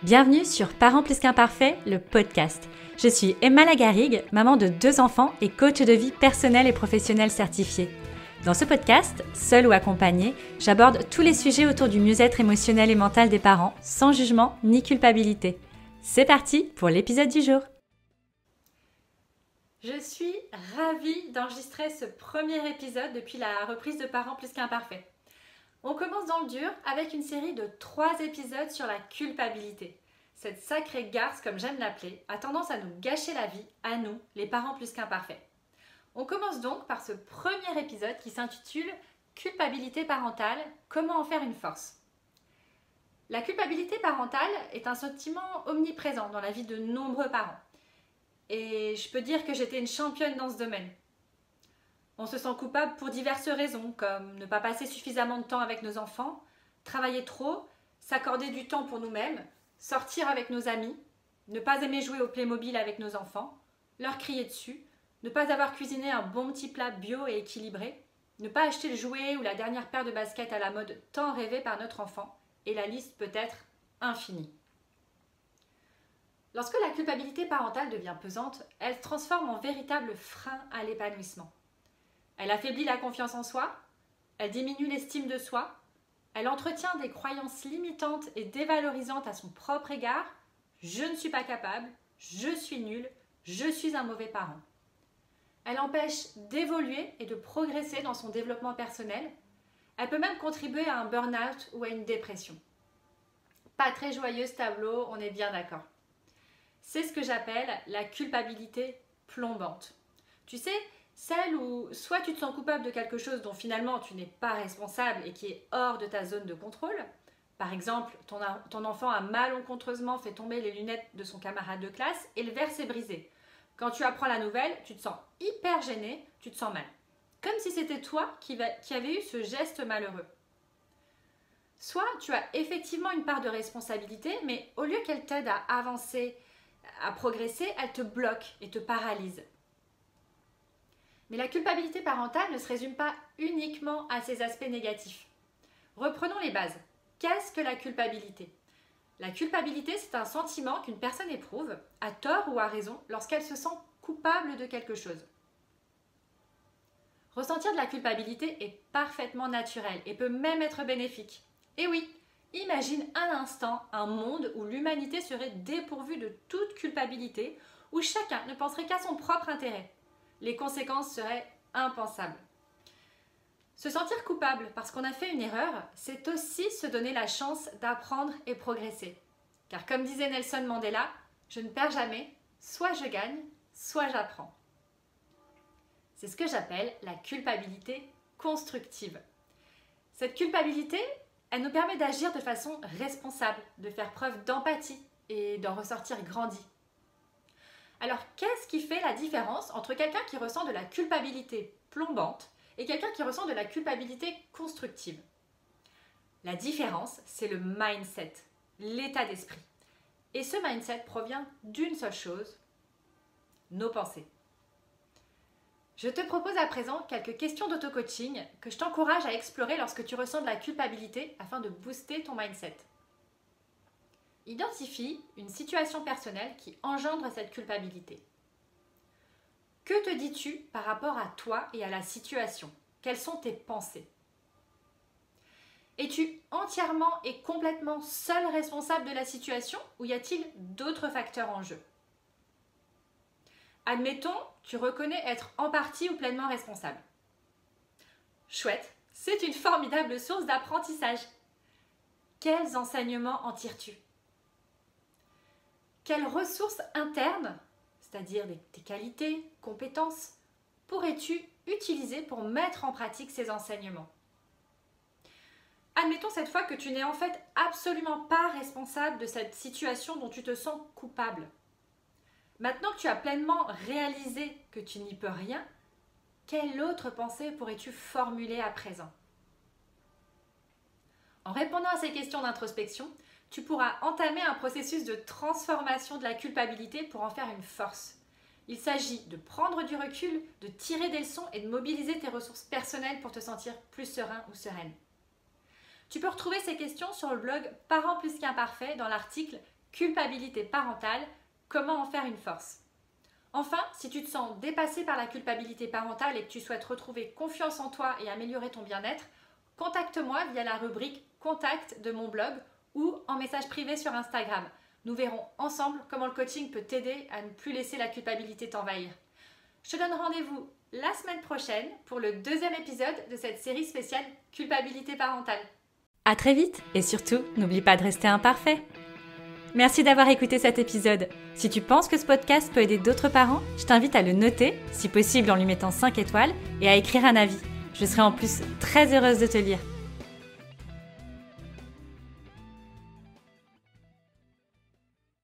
Bienvenue sur Parents plus qu'imparfaits, le podcast. Je suis Emma Lagarigue, maman de 2 enfants et coach de vie personnelle et professionnelle certifiée. Dans ce podcast, seule ou accompagnée, j'aborde tous les sujets autour du mieux-être émotionnel et mental des parents, sans jugement ni culpabilité. C'est parti pour l'épisode du jour. Je suis ravie d'enregistrer ce premier épisode depuis la reprise de Parents plus qu'imparfaits. On commence dans le dur avec une série de 3 épisodes sur la culpabilité. Cette sacrée garce, comme j'aime l'appeler, a tendance à nous gâcher la vie, à nous, les parents plus qu'imparfaits. On commence donc par ce premier épisode qui s'intitule « Culpabilité parentale, comment en faire une force ?» La culpabilité parentale est un sentiment omniprésent dans la vie de nombreux parents. Et je peux dire que j'étais une championne dans ce domaine. On se sent coupable pour diverses raisons, comme ne pas passer suffisamment de temps avec nos enfants, travailler trop, s'accorder du temps pour nous-mêmes, sortir avec nos amis, ne pas aimer jouer au Playmobil avec nos enfants, leur crier dessus, ne pas avoir cuisiné un bon petit plat bio et équilibré, ne pas acheter le jouet ou la dernière paire de baskets à la mode tant rêvée par notre enfant, et la liste peut être infinie. Lorsque la culpabilité parentale devient pesante, elle se transforme en véritable frein à l'épanouissement. Elle affaiblit la confiance en soi, elle diminue l'estime de soi, elle entretient des croyances limitantes et dévalorisantes à son propre égard. Je ne suis pas capable, je suis nulle, je suis un mauvais parent. Elle empêche d'évoluer et de progresser dans son développement personnel. Elle peut même contribuer à un burn-out ou à une dépression. Pas très joyeux ce tableau, on est bien d'accord. C'est ce que j'appelle la culpabilité plombante. Tu sais, celle où soit tu te sens coupable de quelque chose dont finalement tu n'es pas responsable et qui est hors de ta zone de contrôle. Par exemple, ton enfant a malencontreusement fait tomber les lunettes de son camarade de classe et le verre s'est brisé. Quand tu apprends la nouvelle, tu te sens hyper gêné, tu te sens mal. Comme si c'était toi qui avais eu ce geste malheureux. Soit tu as effectivement une part de responsabilité, mais au lieu qu'elle t'aide à avancer, à progresser, elle te bloque et te paralyse. Mais la culpabilité parentale ne se résume pas uniquement à ces aspects négatifs. Reprenons les bases. Qu'est-ce que la culpabilité ? La culpabilité, c'est un sentiment qu'une personne éprouve, à tort ou à raison, lorsqu'elle se sent coupable de quelque chose. Ressentir de la culpabilité est parfaitement naturel et peut même être bénéfique. Et oui, imagine un instant un monde où l'humanité serait dépourvue de toute culpabilité, où chacun ne penserait qu'à son propre intérêt. Les conséquences seraient impensables. Se sentir coupable parce qu'on a fait une erreur, c'est aussi se donner la chance d'apprendre et progresser. Car comme disait Nelson Mandela, je ne perds jamais, soit je gagne, soit j'apprends. C'est ce que j'appelle la culpabilité constructive. Cette culpabilité, elle nous permet d'agir de façon responsable, de faire preuve d'empathie et d'en ressortir grandi. Alors, qu'est-ce qui fait la différence entre quelqu'un qui ressent de la culpabilité plombante et quelqu'un qui ressent de la culpabilité constructive ? La différence, c'est le mindset, l'état d'esprit. Et ce mindset provient d'une seule chose, nos pensées. Je te propose à présent quelques questions d'auto-coaching que je t'encourage à explorer lorsque tu ressens de la culpabilité afin de booster ton mindset. Identifie une situation personnelle qui engendre cette culpabilité. Que te dis-tu par rapport à toi et à la situation ? Quelles sont tes pensées ? Es-tu entièrement et complètement seul responsable de la situation ou y a-t-il d'autres facteurs en jeu ? Admettons, tu reconnais être en partie ou pleinement responsable. Chouette, c'est une formidable source d'apprentissage. Quels enseignements en tires-tu ? Quelles ressources internes, c'est-à-dire tes qualités, compétences, pourrais-tu utiliser pour mettre en pratique ces enseignements ? Admettons cette fois que tu n'es en fait absolument pas responsable de cette situation dont tu te sens coupable. Maintenant que tu as pleinement réalisé que tu n'y peux rien, quelle autre pensée pourrais-tu formuler à présent ? En répondant à ces questions d'introspection, tu pourras entamer un processus de transformation de la culpabilité pour en faire une force. Il s'agit de prendre du recul, de tirer des leçons et de mobiliser tes ressources personnelles pour te sentir plus serein ou sereine. Tu peux retrouver ces questions sur le blog Parents plus qu'imparfaits dans l'article culpabilité parentale, comment en faire une force. Enfin, si tu te sens dépassé par la culpabilité parentale et que tu souhaites retrouver confiance en toi et améliorer ton bien-être, contacte-moi via la rubrique Contact de mon blog ou en message privé sur Instagram. Nous verrons ensemble comment le coaching peut t'aider à ne plus laisser la culpabilité t'envahir. Je te donne rendez-vous la semaine prochaine pour le 2e épisode de cette série spéciale Culpabilité parentale. À très vite et surtout, n'oublie pas de rester imparfait. Merci d'avoir écouté cet épisode. Si tu penses que ce podcast peut aider d'autres parents, je t'invite à le noter, si possible en lui mettant 5 étoiles, et à écrire un avis. Je serai en plus très heureuse de te lire.